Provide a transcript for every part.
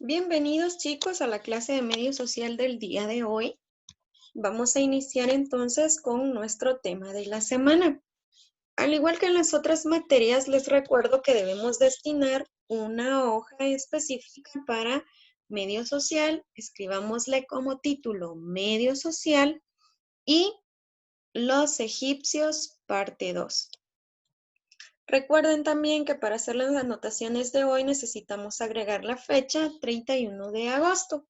Bienvenidos chicos a la clase de medio social del día de hoy. Vamos a iniciar entonces con nuestro tema de la semana. Al igual que en las otras materias, les recuerdo que debemos destinar una hoja específica para medio social. Escribámosle como título medio social y los egipcios parte 2. Recuerden también que para hacer las anotaciones de hoy necesitamos agregar la fecha 31 de agosto.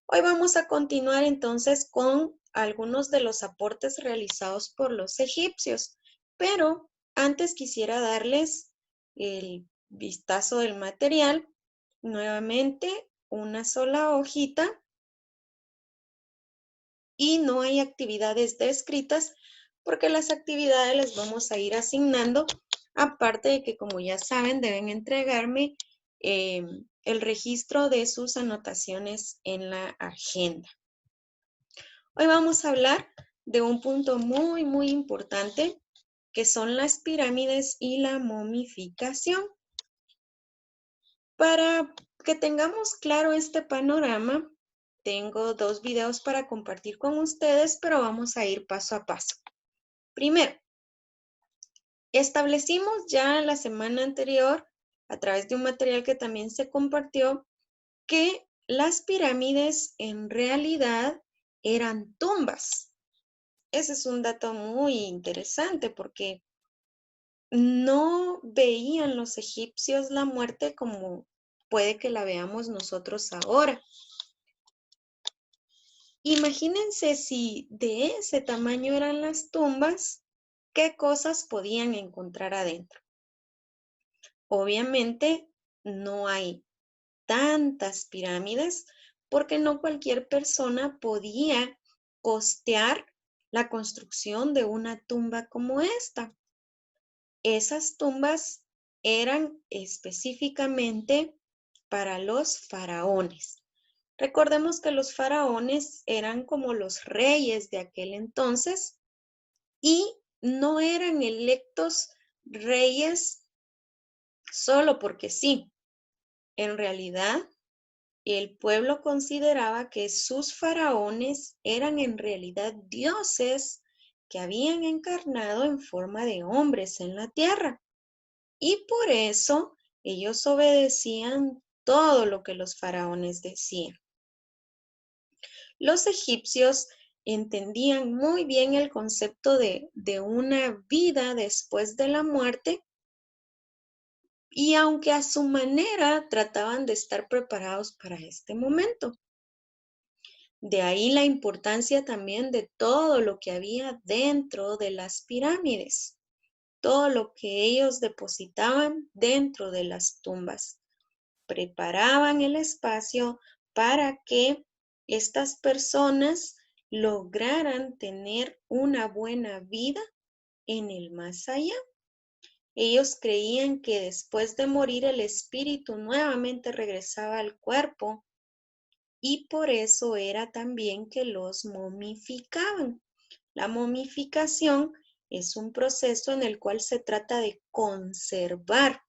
Hoy vamos a continuar entonces con algunos de los aportes realizados por los egipcios, pero antes quisiera darles el vistazo del material. Nuevamente, una sola hojita y no hay actividades descritas porque las actividades les vamos a ir asignando, aparte de que, como ya saben, deben entregarme el registro de sus anotaciones en la agenda. Hoy vamos a hablar de un punto muy importante, que son las pirámides y la momificación. Para que tengamos claro este panorama, tengo dos videos para compartir con ustedes, pero vamos a ir paso a paso. Primero, establecimos ya la semana anterior, a través de un material que también se compartió, que las pirámides en realidad eran tumbas. Ese es un dato muy interesante porque no veían los egipcios la muerte como puede que la veamos nosotros ahora. Imagínense si de ese tamaño eran las tumbas, ¿qué cosas podían encontrar adentro? Obviamente no hay tantas pirámides porque no cualquier persona podía costear la construcción de una tumba como esta. Esas tumbas eran específicamente para los faraones. Recordemos que los faraones eran como los reyes de aquel entonces y no eran electos reyes solo porque sí. En realidad, el pueblo consideraba que sus faraones eran en realidad dioses que habían encarnado en forma de hombres en la tierra. Y por eso ellos obedecían todo lo que los faraones decían. Los egipcios entendían muy bien el concepto de una vida después de la muerte y aunque a su manera trataban de estar preparados para este momento. De ahí la importancia también de todo lo que había dentro de las pirámides, todo lo que ellos depositaban dentro de las tumbas. Preparaban el espacio para que estas personas lograran tener una buena vida en el más allá. Ellos creían que después de morir el espíritu nuevamente regresaba al cuerpo y por eso era también que los momificaban. La momificación es un proceso en el cual se trata de conservar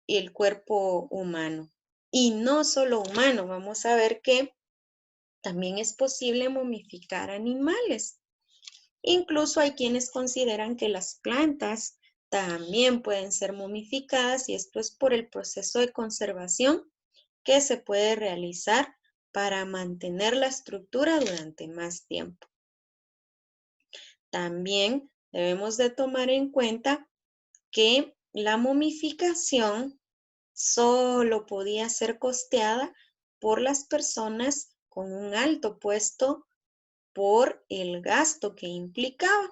el cuerpo humano. Y no solo humano, vamos a ver que también es posible momificar animales. Incluso hay quienes consideran que las plantas también pueden ser momificadas y esto es por el proceso de conservación que se puede realizar para mantener la estructura durante más tiempo. También debemos de tomar en cuenta que la momificación solo podía ser costeada por las personas con un alto puesto por el gasto que implicaba.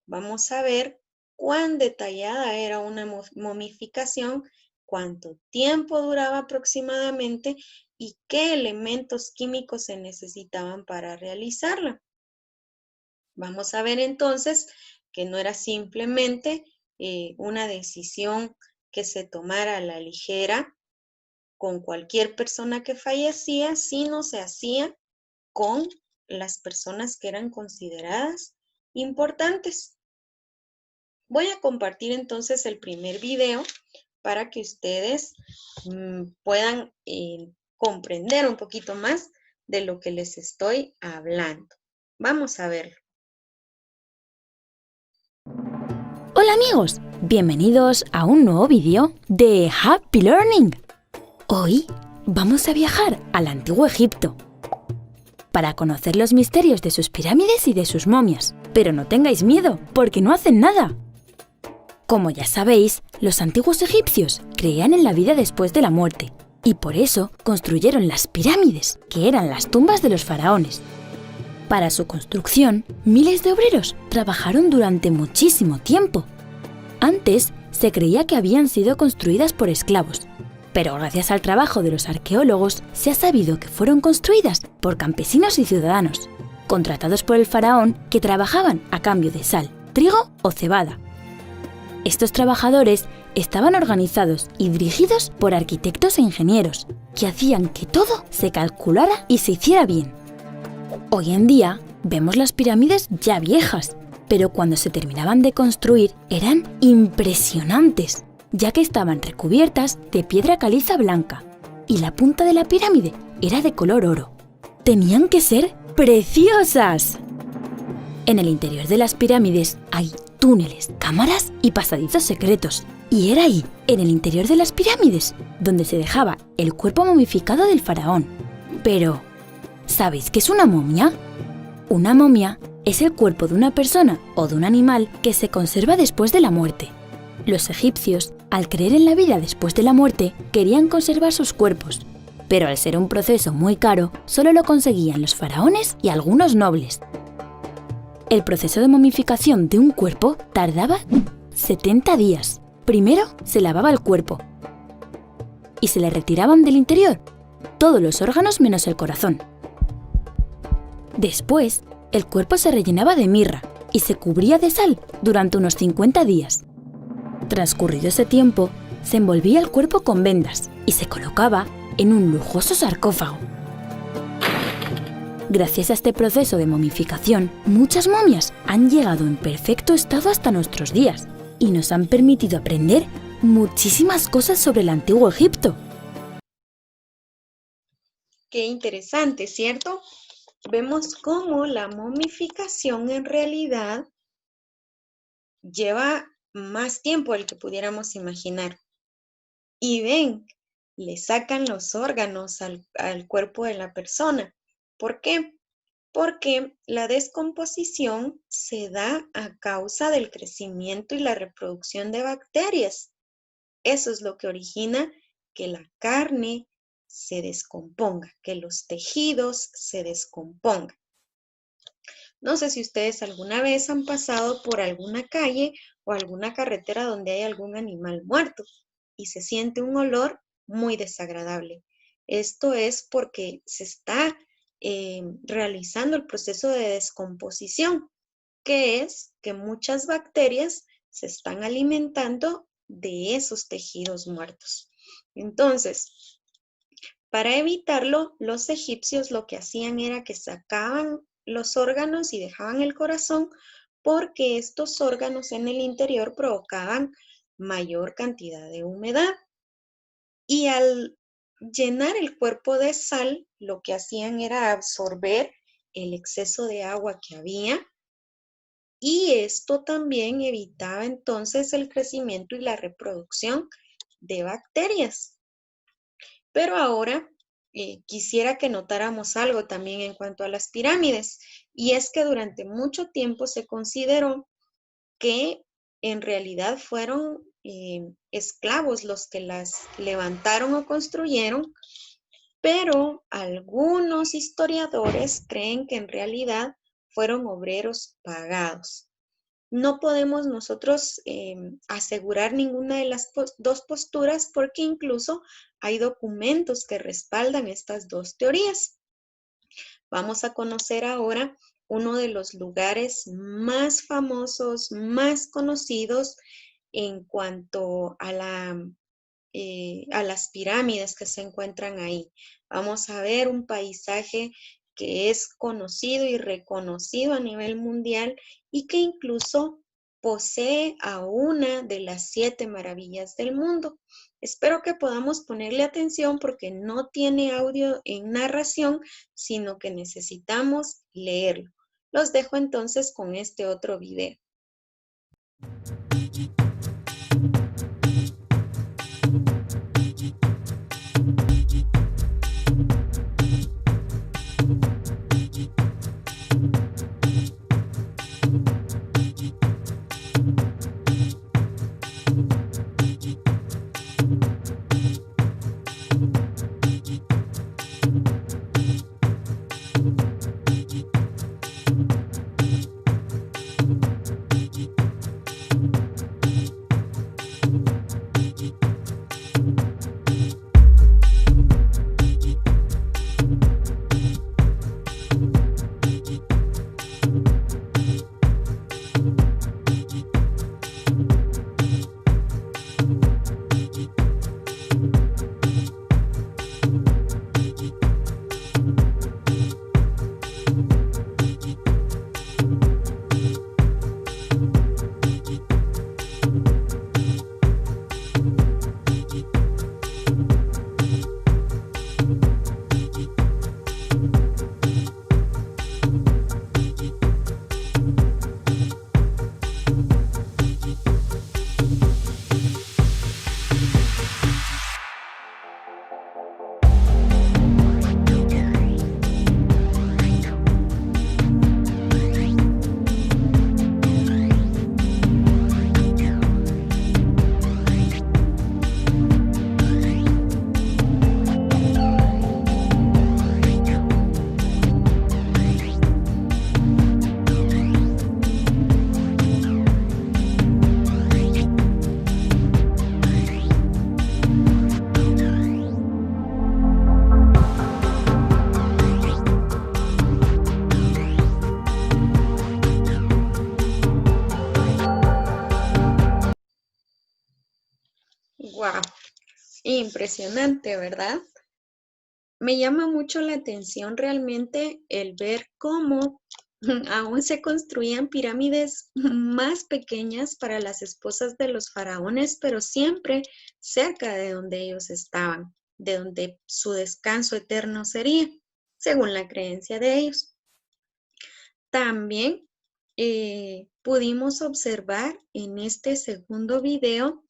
Vamos a ver cuán detallada era una momificación, cuánto tiempo duraba aproximadamente y qué elementos químicos se necesitaban para realizarla. Vamos a ver entonces que no era simplemente una decisión que se tomara a la ligera con cualquier persona que fallecía, sino se hacía con las personas que eran consideradas importantes. Voy a compartir entonces el primer video para que ustedes puedan comprender un poquito más de lo que les estoy hablando. Vamos a verlo. Hola amigos, bienvenidos a un nuevo vídeo de Happy Learning. Hoy vamos a viajar al Antiguo Egipto para conocer los misterios de sus pirámides y de sus momias. Pero no tengáis miedo, porque no hacen nada. Como ya sabéis, los antiguos egipcios creían en la vida después de la muerte y por eso construyeron las pirámides, que eran las tumbas de los faraones. Para su construcción, miles de obreros trabajaron durante muchísimo tiempo. Antes se creía que habían sido construidas por esclavos, pero gracias al trabajo de los arqueólogos se ha sabido que fueron construidas por campesinos y ciudadanos, contratados por el faraón que trabajaban a cambio de sal, trigo o cebada. Estos trabajadores estaban organizados y dirigidos por arquitectos e ingenieros, que hacían que todo se calculara y se hiciera bien. Hoy en día vemos las pirámides ya viejas, pero cuando se terminaban de construir eran impresionantes, ya que estaban recubiertas de piedra caliza blanca y la punta de la pirámide era de color oro. Tenían que ser preciosas. En el interior de las pirámides hay túneles, cámaras y pasadizos secretos. Y era ahí, en el interior de las pirámides, donde se dejaba el cuerpo momificado del faraón. Pero, ¿sabéis qué es una momia? Una momia es el cuerpo de una persona o de un animal que se conserva después de la muerte. Los egipcios, al creer en la vida después de la muerte, querían conservar sus cuerpos, pero al ser un proceso muy caro, solo lo conseguían los faraones y algunos nobles. El proceso de momificación de un cuerpo tardaba 70 días. Primero se lavaba el cuerpo y se le retiraban del interior todos los órganos menos el corazón. Después, el cuerpo se rellenaba de mirra y se cubría de sal durante unos 50 días. Transcurrido ese tiempo, se envolvía el cuerpo con vendas y se colocaba en un lujoso sarcófago. Gracias a este proceso de momificación, muchas momias han llegado en perfecto estado hasta nuestros días y nos han permitido aprender muchísimas cosas sobre el Antiguo Egipto. Qué interesante, ¿cierto? Vemos cómo la momificación en realidad lleva más tiempo del que pudiéramos imaginar. Y ven, le sacan los órganos al cuerpo de la persona. ¿Por qué? Porque la descomposición se da a causa del crecimiento y la reproducción de bacterias. Eso es lo que origina que la carne se descomponga, que los tejidos se descompongan. No sé si ustedes alguna vez han pasado por alguna calle o alguna carretera donde hay algún animal muerto y se siente un olor muy desagradable. Esto es porque se está realizando el proceso de descomposición, que es que muchas bacterias se están alimentando de esos tejidos muertos. Entonces, para evitarlo, los egipcios lo que hacían era que sacaban los órganos y dejaban el corazón porque estos órganos en el interior provocaban mayor cantidad de humedad. Y al llenar el cuerpo de sal, lo que hacían era absorber el exceso de agua que había y esto también evitaba entonces el crecimiento y la reproducción de bacterias. Pero ahora quisiera que notáramos algo también en cuanto a las pirámides, y es que durante mucho tiempo se consideró que en realidad fueron esclavos los que las levantaron o construyeron, pero algunos historiadores creen que en realidad fueron obreros pagados. No podemos nosotros asegurar ninguna de las dos posturas porque incluso hay documentos que respaldan estas dos teorías. Vamos a conocer ahora uno de los lugares más famosos, más conocidos en cuanto a las pirámides que se encuentran ahí. Vamos a ver un paisaje que es conocido y reconocido a nivel mundial y que incluso posee a una de las 7 maravillas del mundo. Espero que podamos ponerle atención porque no tiene audio en narración, sino que necesitamos leerlo. Los dejo entonces con este otro video. ¡Wow! Impresionante, ¿verdad? Me llama mucho la atención realmente el ver cómo aún se construían pirámides más pequeñas para las esposas de los faraones, pero siempre cerca de donde ellos estaban, de donde su descanso eterno sería, según la creencia de ellos. También pudimos observar en este segundo video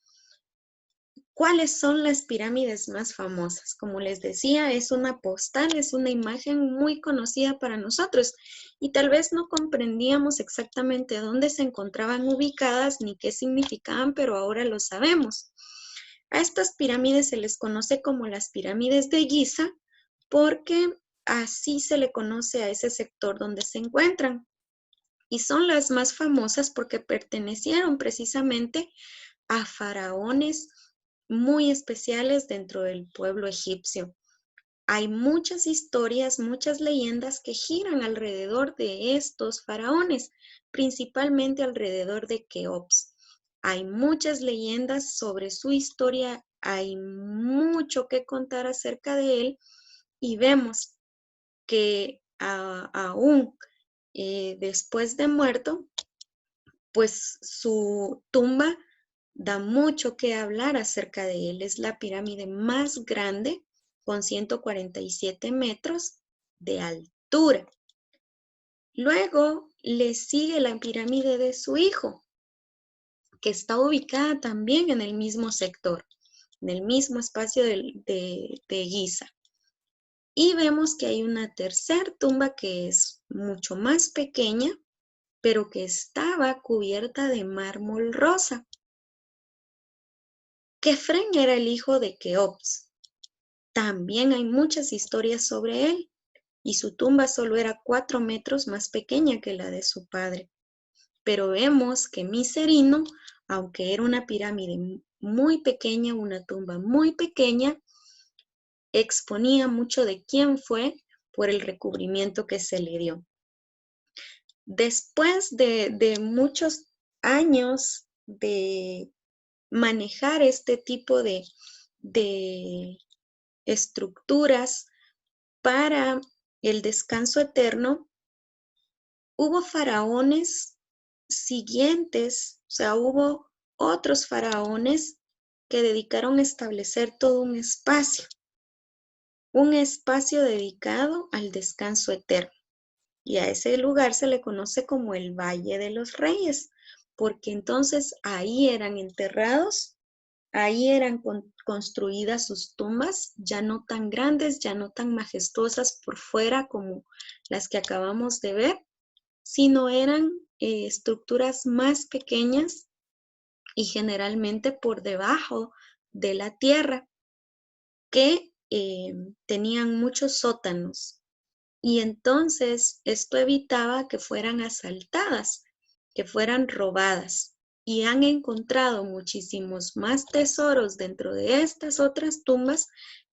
¿cuáles son las pirámides más famosas? Como les decía, es una postal, es una imagen muy conocida para nosotros y tal vez no comprendíamos exactamente dónde se encontraban ubicadas ni qué significaban, pero ahora lo sabemos. A estas pirámides se les conoce como las pirámides de Giza porque así se le conoce a ese sector donde se encuentran. Y son las más famosas porque pertenecieron precisamente a faraones muy especiales dentro del pueblo egipcio. Hay muchas historias, muchas leyendas que giran alrededor de estos faraones, principalmente alrededor de Keops. Hay muchas leyendas sobre su historia, hay mucho que contar acerca de él y vemos que aún después de muerto, pues su tumba da mucho que hablar acerca de él. Es la pirámide más grande con 147 metros de altura. Luego le sigue la pirámide de su hijo, que está ubicada también en el mismo sector, en el mismo espacio de Giza. Y vemos que hay una tercera tumba que es mucho más pequeña, pero que estaba cubierta de mármol rosa. Kefren era el hijo de Keops. También hay muchas historias sobre él, y su tumba solo era 4 metros más pequeña que la de su padre. Pero vemos que Miserino, aunque era una pirámide muy pequeña, una tumba muy pequeña, exponía mucho de quién fue por el recubrimiento que se le dio. Después de muchos años de manejar este tipo de estructuras para el descanso eterno, hubo faraones siguientes O sea, hubo otros faraones que dedicaron a establecer todo un espacio dedicado al descanso eterno. Y a ese lugar se le conoce como el Valle de los Reyes, porque entonces ahí eran enterrados, ahí eran construidas sus tumbas, ya no tan grandes, ya no tan majestuosas por fuera como las que acabamos de ver, sino eran estructuras más pequeñas y generalmente por debajo de la tierra que tenían muchos sótanos. Y entonces esto evitaba que fueran asaltadas, que fueran robadas. Y han encontrado muchísimos más tesoros dentro de estas otras tumbas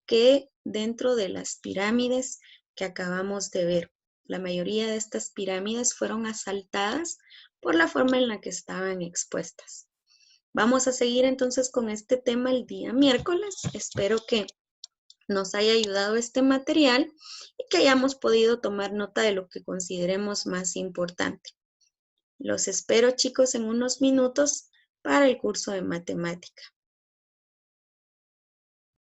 que dentro de las pirámides que acabamos de ver. La mayoría de estas pirámides fueron asaltadas por la forma en la que estaban expuestas. Vamos a seguir entonces con este tema el día miércoles. Espero que nos haya ayudado este material y que hayamos podido tomar nota de lo que consideremos más importante. Los espero, chicos, en unos minutos para el curso de matemática.